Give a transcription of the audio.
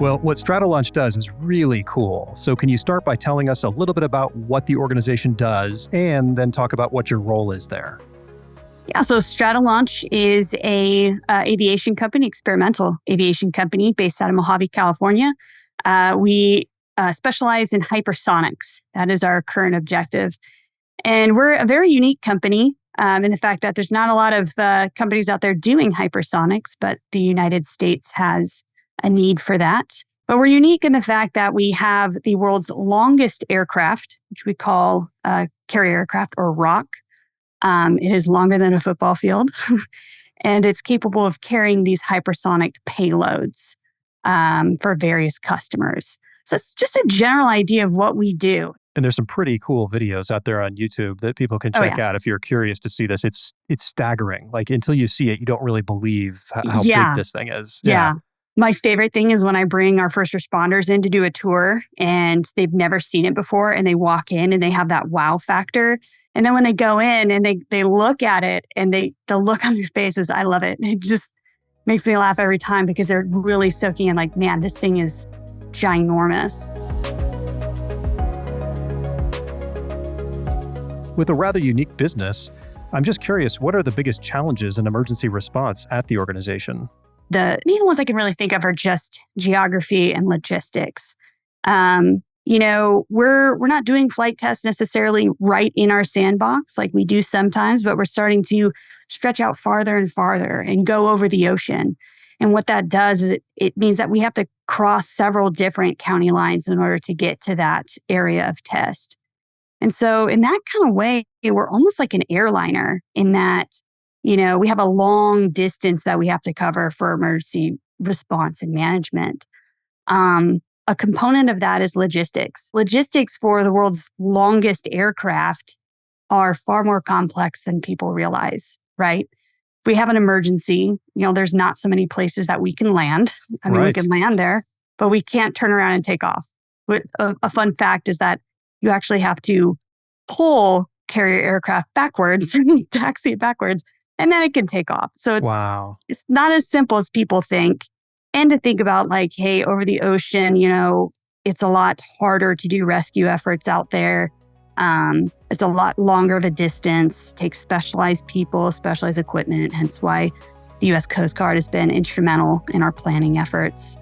Well, what Stratolaunch does is really cool. So can you start by telling us a little bit about what the organization does and then talk about what your role is there? Yeah, so Stratolaunch is a aviation company, experimental aviation company based out of Mojave, California. We specialize in hypersonics. That is our current objective. And we're a very unique company in the fact that there's not a lot of companies out there doing hypersonics, but the United States has a need for that. But we're unique in the fact that we have the world's longest aircraft, which we call carrier aircraft or ROC. It is longer than a football field, and it's capable of carrying these hypersonic payloads for various customers. So it's just a general idea of what we do. And there's some pretty cool videos out there on YouTube that people can check out if you're curious to see this. It's staggering. Like until you see it, you don't really believe how big this thing is. Yeah. My favorite thing is when I bring our first responders in to do a tour and they've never seen it before and they walk in and they have that wow factor. And then when they go in and they look at it and the look on their faces, I love it. It just makes me laugh every time because they're really soaking in like, man, this thing is ginormous. With a rather unique business, I'm just curious, what are the biggest challenges in emergency response at the organization? The main ones I can really think of are just geography and logistics. We're not doing flight tests necessarily right in our sandbox like we do sometimes, but we're starting to stretch out farther and farther and go over the ocean. And what that does is it means that we have to cross several different county lines in order to get to that area of test. And so in that kind of way, we're almost like an airliner in that, we have a long distance that we have to cover for emergency response and management. A component of that is logistics. Logistics for the world's longest aircraft are far more complex than people realize, right? If we have an emergency, there's not so many places that we can land. I mean, we can land there, but we can't turn around and take off. But a fun fact is that you actually have to pull carrier aircraft backwards, taxi it backwards, and then it can take off. So it's not as simple as people think. And to think about like, hey, over the ocean, it's a lot harder to do rescue efforts out there. It's a lot longer of a distance, takes specialized people, specialized equipment, hence why the U.S. Coast Guard has been instrumental in our planning efforts.